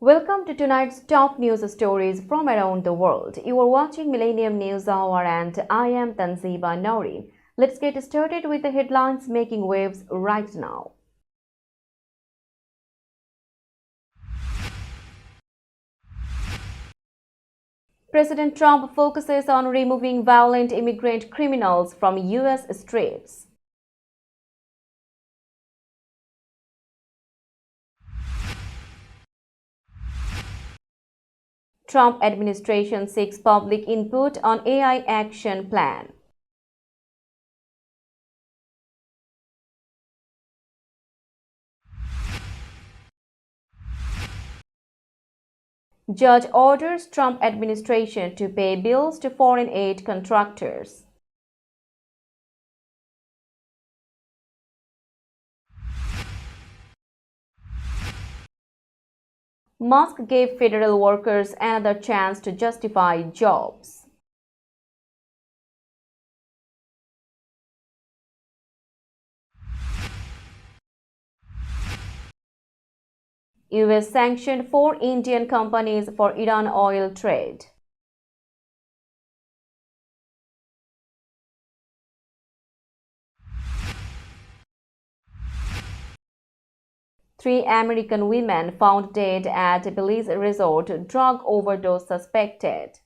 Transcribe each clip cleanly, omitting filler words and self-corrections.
Welcome to tonight's top news stories from around the world. You are watching Millennium News Hour and I am Tanziba Nouri. Let's get started with the headlines making waves right now. President Trump focuses on removing violent immigrant criminals from U.S. streets. Trump administration seeks public input on AI action plan. Judge orders Trump administration to pay bills to foreign aid contractors. Musk gave federal workers another chance to justify jobs. US sanctioned 4 Indian companies for Iran oil trade. Three American women found dead at Belize resort, drug overdose suspected.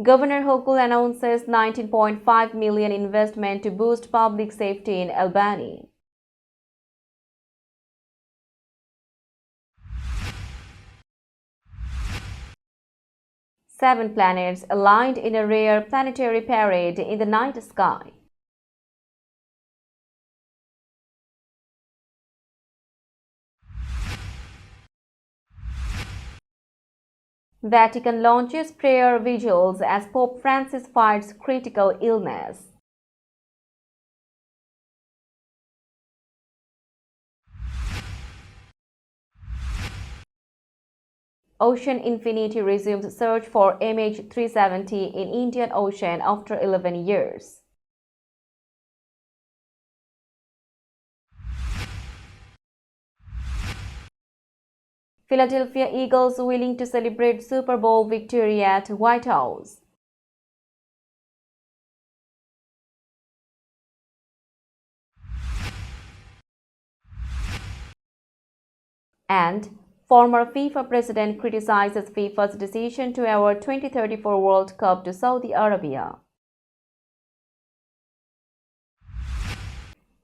Governor Hochul announces 19.5 million investment to boost public safety in Albany. Seven planets aligned in a rare planetary parade in the night sky. Vatican launches prayer vigils as Pope Francis fights critical illness. Ocean Infinity resumes search for MH370 in Indian Ocean after 11 years. Philadelphia Eagles willing to celebrate Super Bowl victory at White House. And former FIFA president criticizes FIFA's decision to award 2034 World Cup to Saudi Arabia.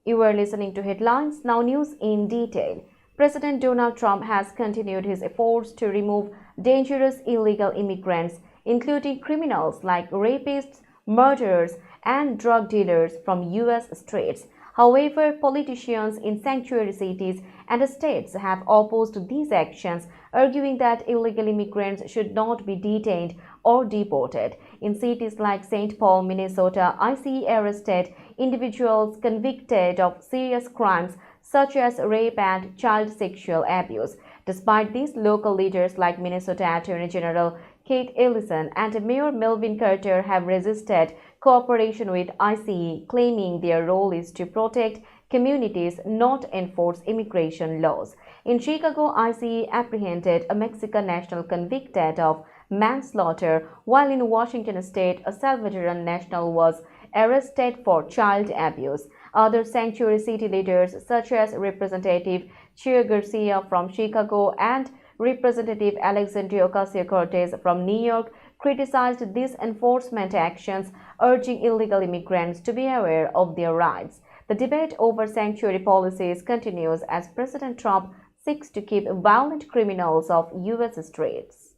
You are listening to headlines, now news in detail. President Donald Trump has continued his efforts to remove dangerous illegal immigrants, including criminals like rapists, murderers, and drug dealers from U.S. streets. However, politicians in sanctuary cities and states have opposed these actions, arguing that illegal immigrants should not be detained or deported. In cities like St. Paul, Minnesota, ICE arrested individuals convicted of serious crimes such as rape and child sexual abuse. Despite this, local leaders like Minnesota Attorney General Keith Ellison and Mayor Melvin Carter have resisted cooperation with ICE, claiming their role is to protect communities, not enforce immigration laws. In Chicago, ICE apprehended a Mexican national convicted of manslaughter, while in Washington state, a Salvadoran national was arrested for child abuse. Other sanctuary city leaders, such as Representative Chuy Garcia from Chicago and Representative Alexandria Ocasio-Cortez from New York, criticized these enforcement actions, urging illegal immigrants to be aware of their rights. The debate over sanctuary policies continues as President Trump seeks to keep violent criminals off U.S. streets.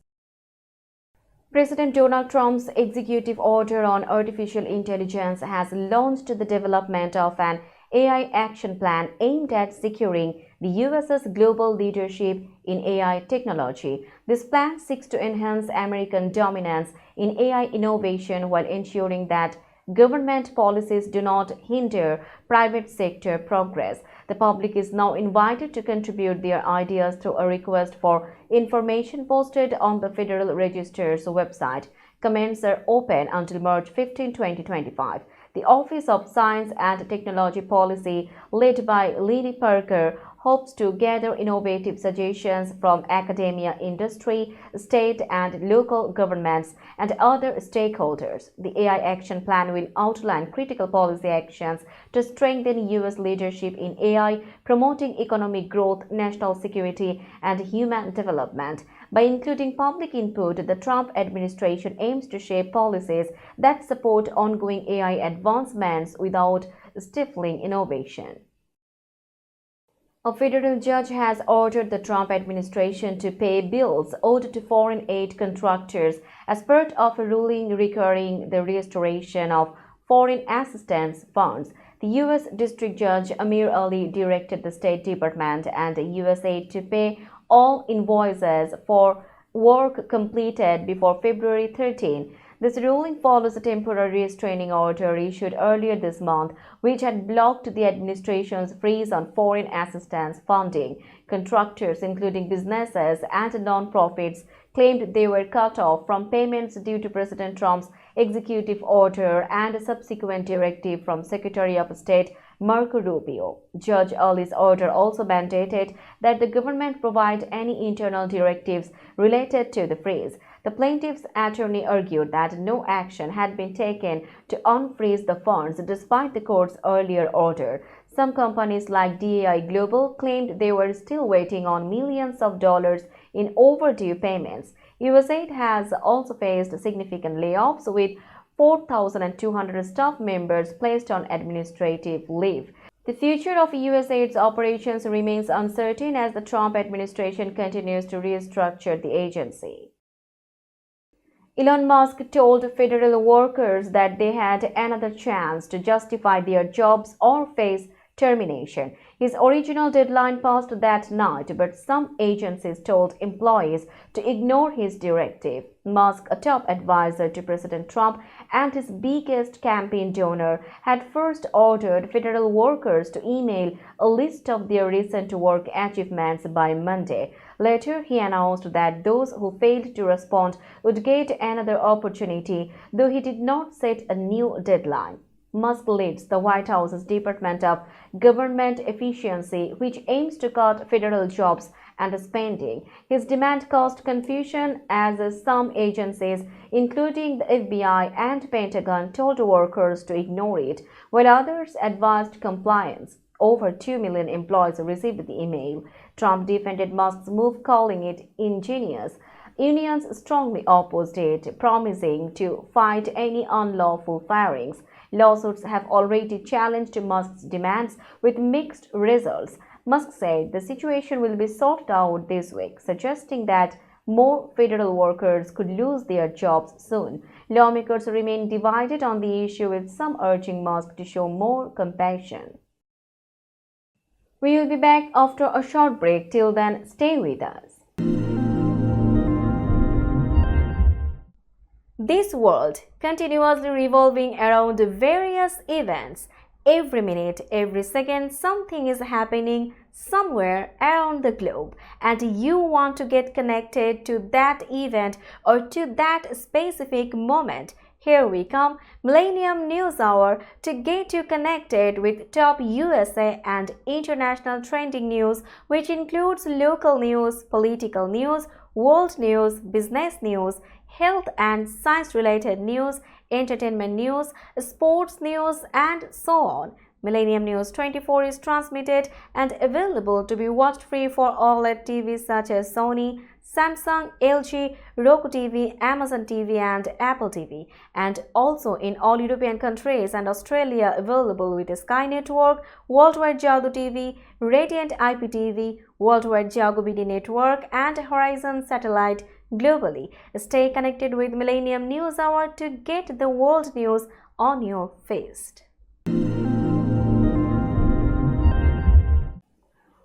President Donald Trump's executive order on artificial intelligence has launched the development of an AI action plan aimed at securing the US's global leadership in AI technology. This plan seeks to enhance American dominance in AI innovation while ensuring that government policies do not hinder private sector progress. The public is now invited to contribute their ideas through a request for information posted on the Federal Register's website. Comments are open until March 15, 2025. The Office of Science and Technology Policy, led by Lily Parker, hopes to gather innovative suggestions from academia, industry, state and local governments, and other stakeholders. The AI Action Plan will outline critical policy actions to strengthen U.S. leadership in AI, promoting economic growth, national security, and human development. By including public input, the Trump administration aims to shape policies that support ongoing AI advancements without stifling innovation. A federal judge has ordered the Trump administration to pay bills owed to foreign aid contractors as part of a ruling requiring the restoration of foreign assistance funds. The U.S. District Judge Amir Ali directed the State Department and USAID to pay all invoices for work completed before February 13. This ruling follows a temporary restraining order issued earlier this month, which had blocked the administration's freeze on foreign assistance funding. Contractors, including businesses and non-profits, claimed they were cut off from payments due to President Trump's executive order and a subsequent directive from Secretary of State Marco Rubio. Judge Ali's order also mandated that the government provide any internal directives related to the freeze. The plaintiff's attorney argued that no action had been taken to unfreeze the funds despite the court's earlier order. Some companies like DAI Global claimed they were still waiting on millions of dollars in overdue payments. USAID has also faced significant layoffs, with 4,200 staff members placed on administrative leave. The future of USAID's operations remains uncertain as the Trump administration continues to restructure the agency. Elon Musk told federal workers that they had another chance to justify their jobs or face termination. His original deadline passed that night, but some agencies told employees to ignore his directive. Musk, a top advisor to President Trump and his biggest campaign donor, had first ordered federal workers to email a list of their recent work achievements by Monday. Later, he announced that those who failed to respond would get another opportunity, though he did not set a new deadline. Musk leads the White House's Department of Government Efficiency, which aims to cut federal jobs and spending. His demand caused confusion as some agencies, including the FBI and Pentagon, told workers to ignore it, while others advised compliance. Over 2 million employees received the email. Trump defended Musk's move, calling it ingenious. Unions strongly opposed it, promising to fight any unlawful firings. Lawsuits have already challenged Musk's demands with mixed results. Musk said the situation will be sorted out this week, suggesting that more federal workers could lose their jobs soon. Lawmakers remain divided on the issue, with some urging Musk to show more compassion. We will be back after a short break. Till then, stay with us. This world continuously revolving around various events. Every minute, every second, something is happening somewhere around the globe, and you want to get connected to that event or to that specific moment. Here we come, Millennium News Hour, to get you connected with top USA and international trending news, which includes local news, political news, world news, business news, health and science-related news, entertainment news, sports news, and so on. Millennium News 24 is transmitted and available to be watched free for OLED TVs such as Sony, Samsung, LG, Roku TV, Amazon TV, and Apple TV, and also in all European countries and Australia, available with Sky Network, Worldwide Jago TV, Radiant IPTV, Worldwide Jago BD Network, and Horizon Satellite globally. Stay connected with Millennium News Hour to get the world news on your fist.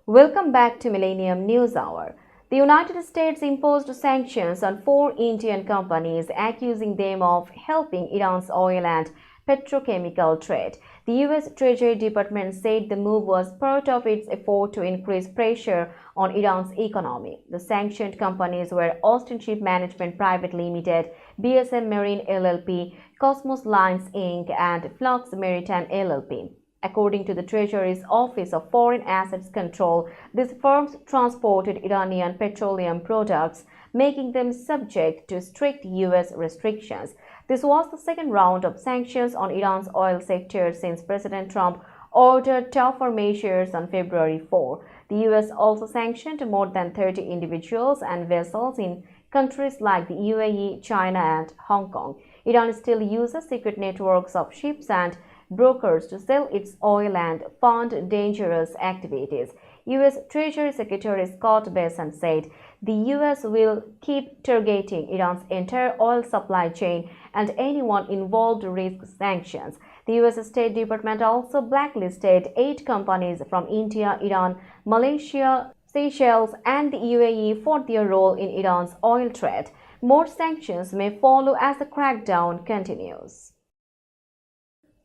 Welcome back to Millennium News Hour. The United States imposed sanctions on 4 Indian companies, accusing them of helping Iran's oil and petrochemical trade. The U.S. Treasury Department said the move was part of its effort to increase pressure on Iran's economy. The sanctioned companies were Austin Ship Management Private Limited, BSM Marine LLP, Cosmos Lines Inc., and Flux Maritime LLP. According to the Treasury's Office of Foreign Assets Control, these firms transported Iranian petroleum products, making them subject to strict U.S. restrictions. This was the second round of sanctions on Iran's oil sector since President Trump ordered tougher measures on February 4. The U.S. also sanctioned more than 30 individuals and vessels in countries like the UAE, China, and Hong Kong. Iran still uses secret networks of ships and brokers to sell its oil and fund dangerous activities. U.S. Treasury Secretary Scott Bessent said the U.S. will keep targeting Iran's entire oil supply chain and anyone involved risks sanctions. The U.S. State Department also blacklisted 8 companies from India, Iran, Malaysia, Seychelles, and the UAE for their role in Iran's oil trade. More sanctions may follow as the crackdown continues.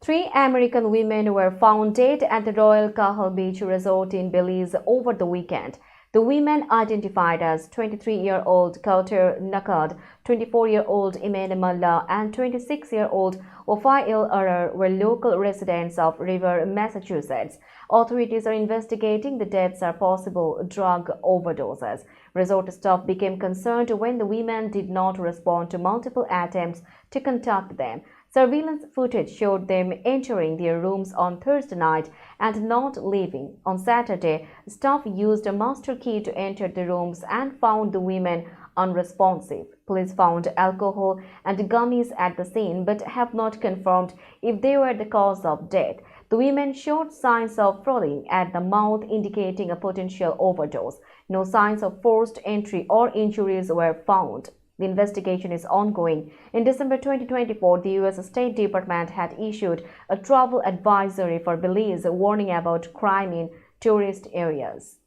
3 American women were found dead at the Royal Cahal Beach Resort in Belize over the weekend. The women, identified as 23-year-old Kauter Nakad, 24-year-old Iman Mullah, and 26-year-old Wafail Arar, were local residents of River, Massachusetts. Authorities are investigating the deaths are possible drug overdoses. Resort staff became concerned when the women did not respond to multiple attempts to contact them. Surveillance footage showed them entering their rooms on Thursday night and not leaving. On Saturday, staff used a master key to enter the rooms and found the women unresponsive. Police found alcohol and gummies at the scene but have not confirmed if they were the cause of death. The women showed signs of frothing at the mouth, indicating a potential overdose. No signs of forced entry or injuries were found. The investigation is ongoing. In December 2024, the U.S. State Department had issued a travel advisory for Belize, warning about crime in tourist areas.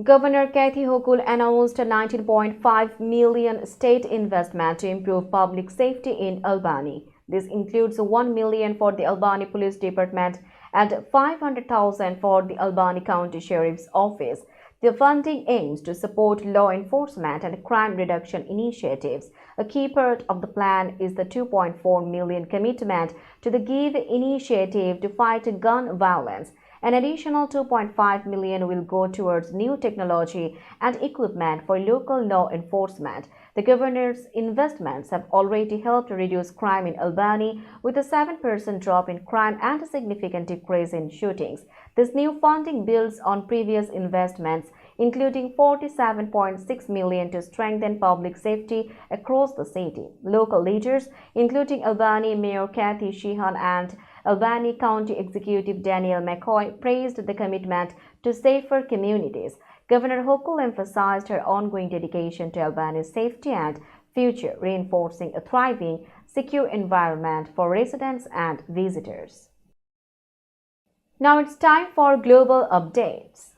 Governor Kathy Hochul announced a $19.5 million state investment to improve public safety in Albany. This includes $1 million for the Albany Police Department and $500,000 for the Albany County Sheriff's Office. The funding aims to support law enforcement and crime reduction initiatives. A key part of the plan is the $2.4 million commitment to the GIVE initiative to fight gun violence. An additional $2.5 million will go towards new technology and equipment for local law enforcement. The governor's investments have already helped reduce crime in Albany, with a 7% drop in crime and a significant decrease in shootings. This new funding builds on previous investments, including $47.6 million to strengthen public safety across the city. Local leaders, including Albany Mayor Kathy Sheehan and Albany County Executive Daniel McCoy, praised the commitment to safer communities. Governor Hochul emphasized her ongoing dedication to Albany's safety and future, reinforcing a thriving, secure environment for residents and visitors. Now it's time for global updates.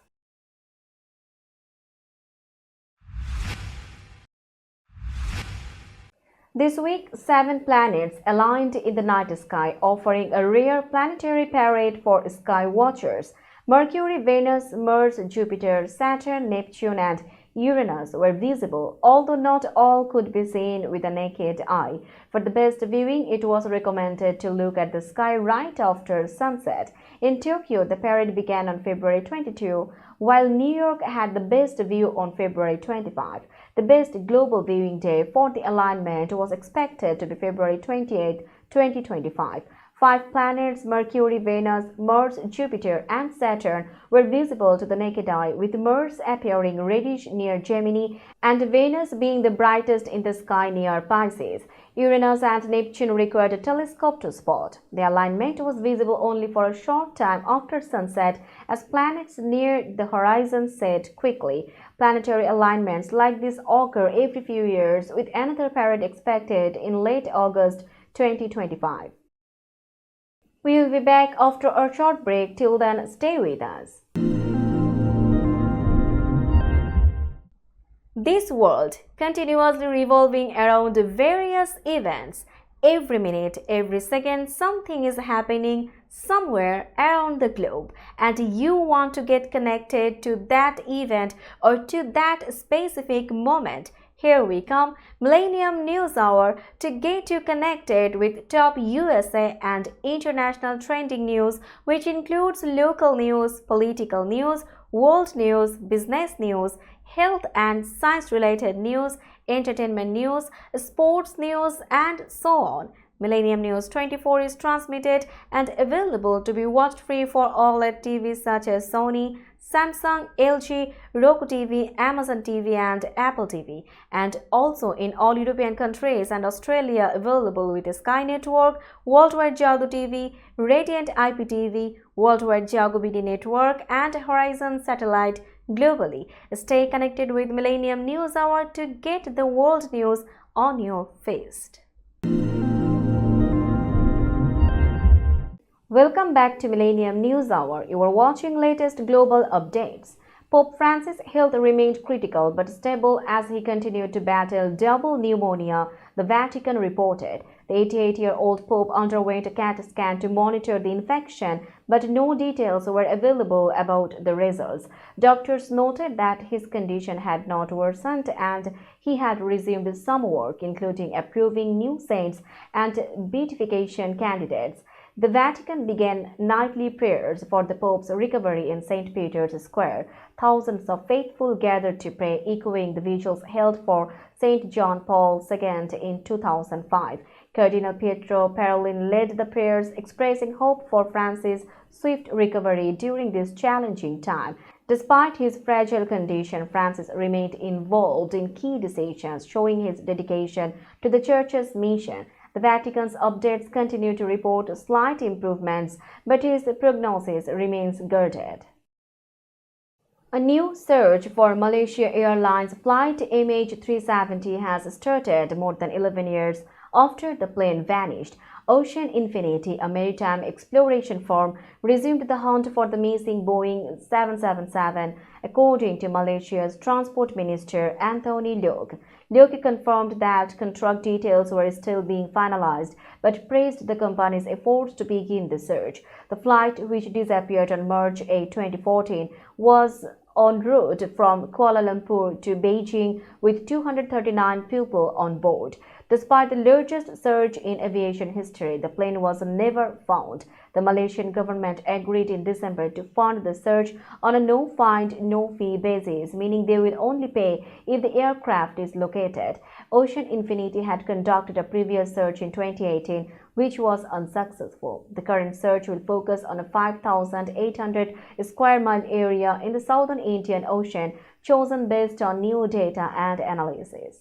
This week, 7 planets aligned in the night sky, offering a rare planetary parade for sky watchers. Mercury, Venus, Mars, Jupiter, Saturn, Neptune, and Uranus were visible, although not all could be seen with the naked eye. For the best viewing, it was recommended to look at the sky right after sunset. In Tokyo, the parade began on February 22, while New York had the best view on February 25. The best global viewing day for the alignment was expected to be February 28, 2025. 5 planets, Mercury, Venus, Mars, Jupiter, and Saturn, were visible to the naked eye, with Mars appearing reddish near Gemini and Venus being the brightest in the sky near Pisces. Uranus and Neptune required a telescope to spot. The alignment was visible only for a short time after sunset, as planets near the horizon set quickly. Planetary alignments like this occur every few years, with another parade expected in late August 2025. We will be back after a short break. Till then, stay with us. This world, continuously revolving around various events, Every minute, every second, something is happening somewhere around the globe, and you want to get connected to that event or to that specific moment. Here we come, Millennium News Hour, to get you connected with top USA and international trending news, which includes local news, political news, world news, business news, health and science related news, entertainment news, sports news, and so on. Millennium News 24 is transmitted and available to be watched free for OLED TVs such as Sony, Samsung, LG, Roku TV, Amazon TV, and Apple TV, and also in all European countries and Australia available with Sky Network, Worldwide Jago TV, Radiant IPTV, Worldwide Jago BD Network, and Horizon Satellite globally. Stay connected with Millennium News Hour to get the world news on your fist. Welcome back to Millennium News Hour. You are watching latest global updates. Pope Francis' health remained critical but stable as he continued to battle double pneumonia, the Vatican reported. The 88-year-old Pope underwent a CAT scan to monitor the infection, but no details were available about the results. Doctors noted that his condition had not worsened and he had resumed some work, including approving new saints and beatification candidates. The Vatican began nightly prayers for the Pope's recovery in St. Peter's Square. Thousands of faithful gathered to pray, echoing the vigils held for St. John Paul II in 2005. Cardinal Pietro Parolin led the prayers, expressing hope for Francis' swift recovery during this challenging time. Despite his fragile condition, Francis remained involved in key decisions, showing his dedication to the Church's mission. The Vatican's updates continue to report slight improvements, but his prognosis remains guarded. A new search for Malaysia Airlines flight MH370 has started more than 11 years after the plane vanished. Ocean Infinity, a maritime exploration firm, resumed the hunt for the missing Boeing 777, according to Malaysia's Transport Minister Anthony Loke. Loke confirmed that contract details were still being finalized, but praised the company's efforts to begin the search. The flight, which disappeared on March 8, 2014, was en route from Kuala Lumpur to Beijing with 239 people on board. Despite the largest surge in aviation history, the plane was never found. The Malaysian government agreed in December to fund the search on a no-find, no-fee basis, meaning they will only pay if the aircraft is located. Ocean Infinity had conducted a previous search in 2018, which was unsuccessful. The current search will focus on a 5,800 square mile area in the southern Indian Ocean, chosen based on new data and analysis.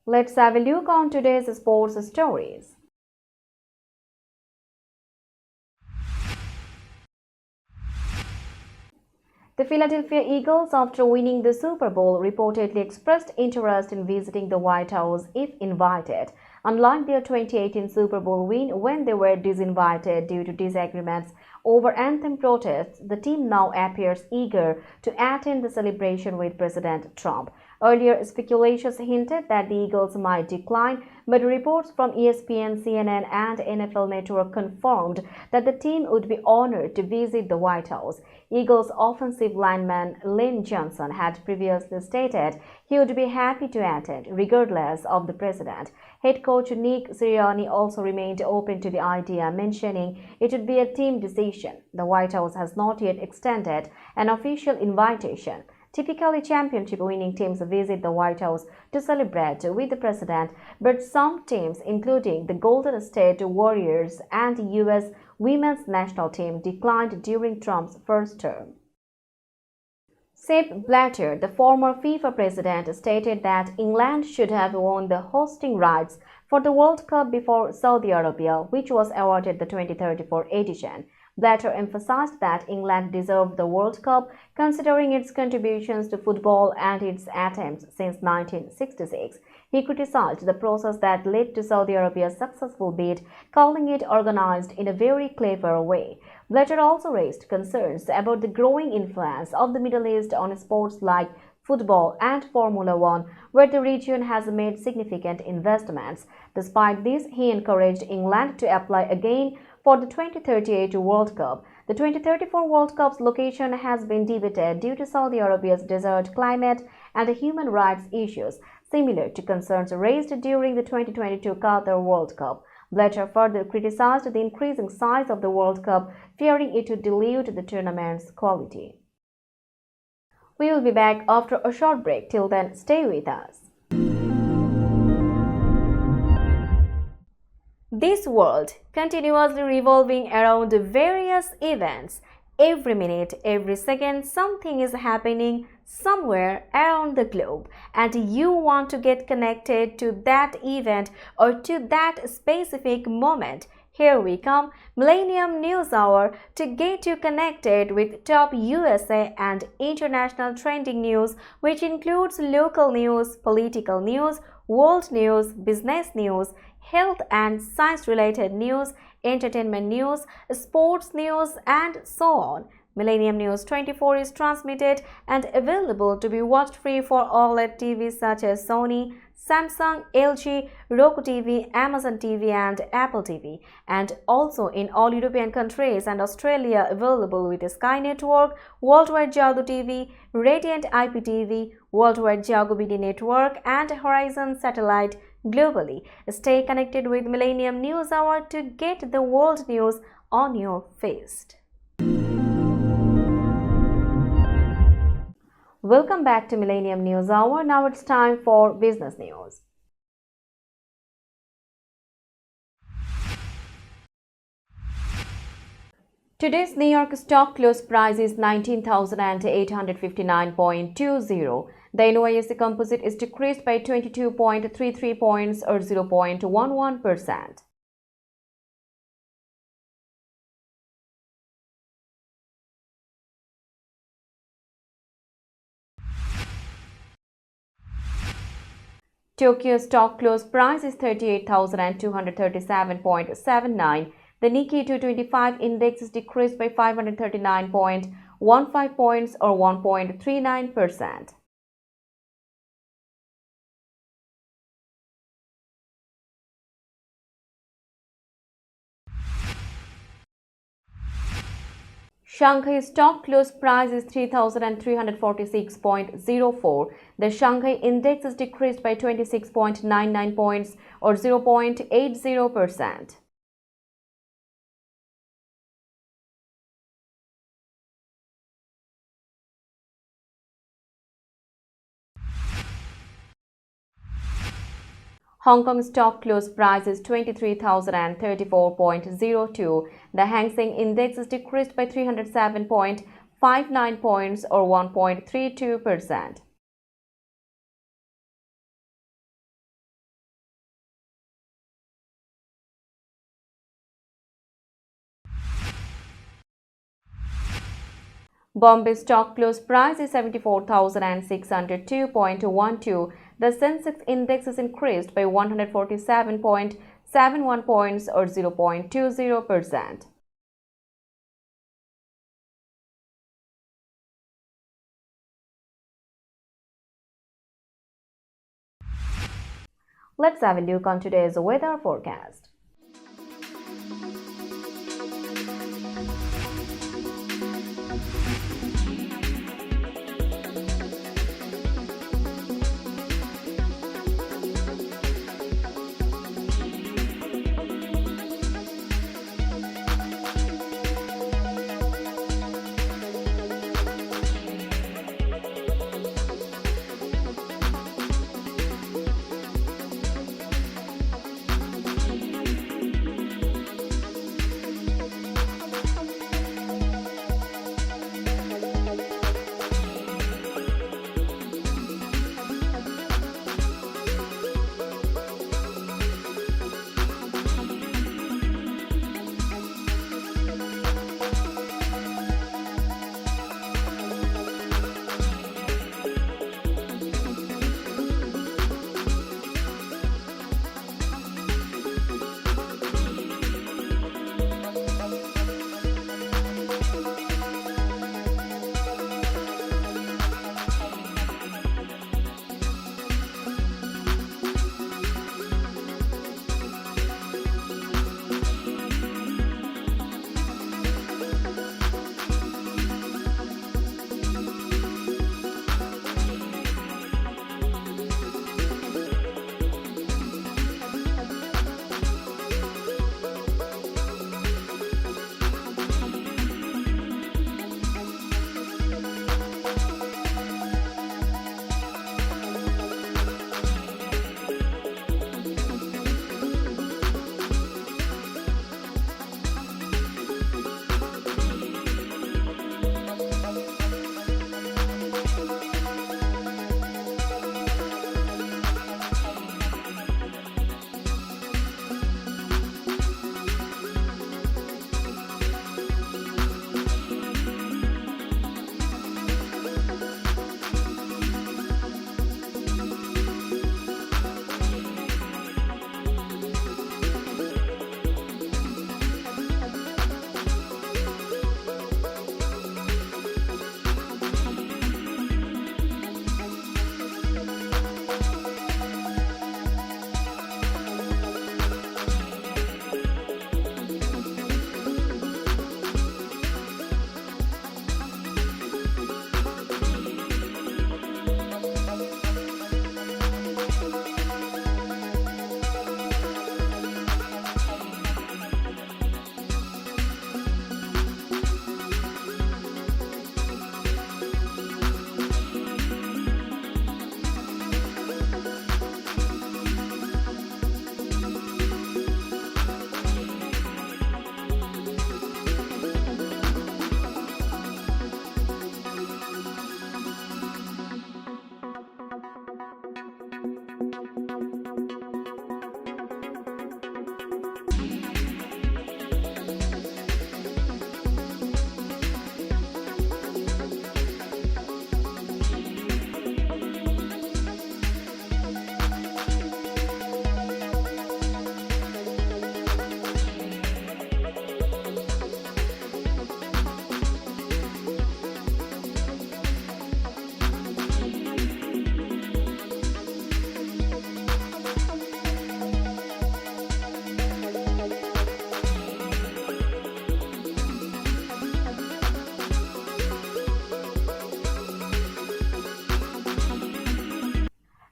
Let's have a look on today's sports stories. The Philadelphia Eagles, after winning the Super Bowl, reportedly expressed interest in visiting the White House if invited. Unlike their 2018 Super Bowl win, when they were disinvited due to disagreements over anthem protests, the team now appears eager to attend the celebration with President Trump. Earlier, speculations hinted that the Eagles might decline, but reports from ESPN, CNN, and NFL Network confirmed that the team would be honored to visit the White House. Eagles offensive lineman Lane Johnson had previously stated he would be happy to attend, regardless of the president. Head coach Nick Sirianni also remained open to the idea, mentioning it would be a team decision. The White House has not yet extended an official invitation. Typically, championship-winning teams visit the White House to celebrate with the president, but some teams, including the Golden State Warriors and the U.S. women's national team, declined during Trump's first term. Sepp Blatter, the former FIFA president, stated that England should have won the hosting rights for the World Cup before Saudi Arabia, which was awarded the 2034 edition. Blatter emphasized that England deserved the World Cup, considering its contributions to football and its attempts since 1966. He criticized the process that led to Saudi Arabia's successful bid, calling it organized in a very clever way. Blatter also raised concerns about the growing influence of the Middle East on sports like football and Formula One, where the region has made significant investments. Despite this, he encouraged England to apply again for the 2038 World Cup. The 2034 World Cup's location has been debated due to Saudi Arabia's desert climate and human rights issues, similar to concerns raised during the 2022 Qatar World Cup. Blatter further criticized the increasing size of the World Cup, fearing it to dilute the tournament's quality. We will be back after a short break. Till then, stay with us. This world continuously revolving around various events. Every minute, every second, something is happening somewhere around the globe, and you want to get connected to that event or to that specific moment. Here we come, Millennium News Hour, to get you connected with top USA and international trending news, which includes local news, political news, world news, business news, health and science-related news, entertainment news, sports news, and so on. Millennium News 24 is transmitted and available to be watched free for OLED TVs such as Sony, Samsung, LG, Roku TV, Amazon TV, and Apple TV, and also in all European countries and Australia available with Sky Network, Worldwide Jago TV, Radiant IPTV, Worldwide Jago BD Network, and Horizon Satellite globally. Stay connected with Millennium News Hour to get the world news on your feast. Welcome back to Millennium News Hour. Now it's time for business news. Today's New York stock close price is 19,859.20. The NYSE Composite is decreased by 22.33 points or 0.11%. Tokyo stock close price is 38,237.79. The Nikkei 225 index is decreased by 539.15 points or 1.39%. Shanghai stock close price is 3,346.04. The Shanghai index is decreased by 26.99 points or 0.80%. Hong Kong stock close price is 23,034.02. The Hang Seng index is decreased by 307.59 points or 1.32%. Bombay stock close price is 74,602.12. The Sensex index is increased by 147.71 points or 0.20%. Let's have a look on today's weather forecast.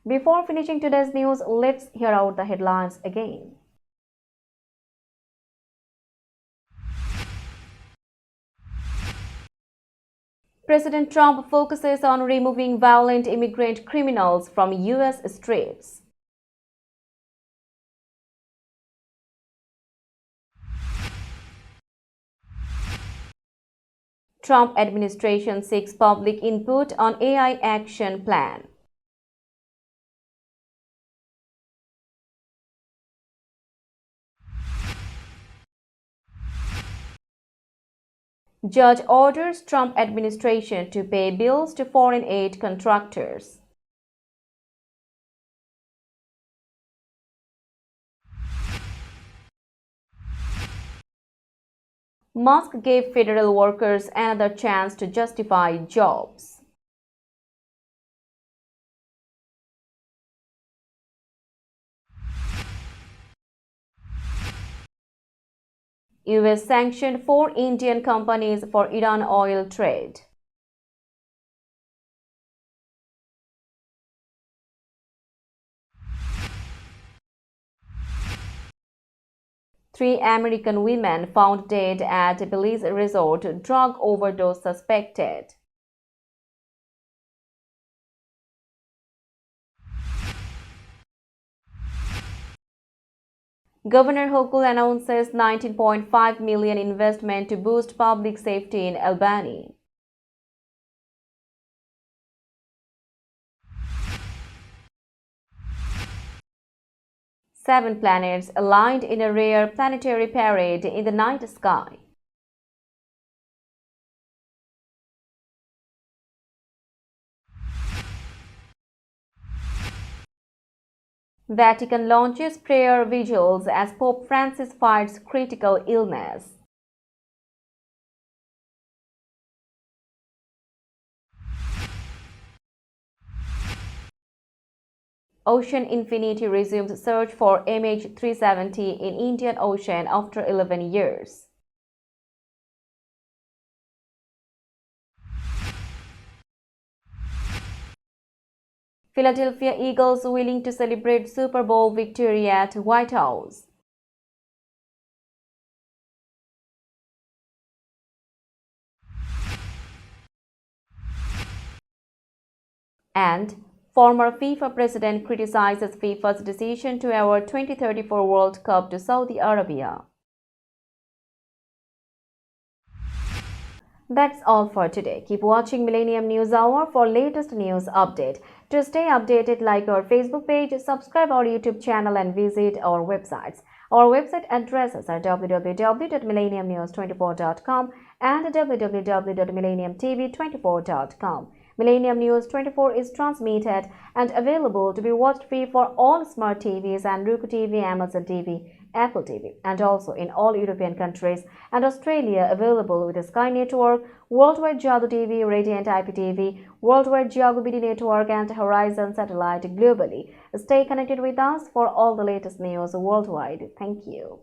Before finishing today's news, let's hear out the headlines again. President Trump focuses on removing violent immigrant criminals from U.S. streets. Trump administration seeks public input on AI action plan. Judge orders Trump administration to pay bills to foreign aid contractors. Musk gave federal workers another chance to justify jobs. US sanctioned 4 Indian companies for Iran oil trade. Three American women found dead at Belize resort, drug overdose suspected. Governor Hochul announces 19.5 million investment to boost public safety in Albany. Seven planets aligned in a rare planetary parade in the night sky. Vatican launches prayer vigils as Pope Francis fights critical illness. Ocean Infinity resumes search for MH370 in Indian Ocean after 11 years. Philadelphia Eagles willing to celebrate Super Bowl victory at White House. And former FIFA president criticizes FIFA's decision to award 2034 World Cup to Saudi Arabia. That's all for today. Keep watching Millennium News Hour for latest news update. To stay updated, like our Facebook page, subscribe our YouTube channel and visit our websites. Our website addresses are www.millenniumnews24.com and www.millenniumtv24.com. Millennium News 24 is transmitted and available to be watched free for all smart TVs and Roku TV, Amazon TV, Apple TV, and also in all European countries and Australia, available with the Sky Network, Worldwide Jagu TV, Radiant IPTV, Worldwide Jagu BD Network, and Horizon Satellite globally. Stay connected with us for all the latest news worldwide. Thank you.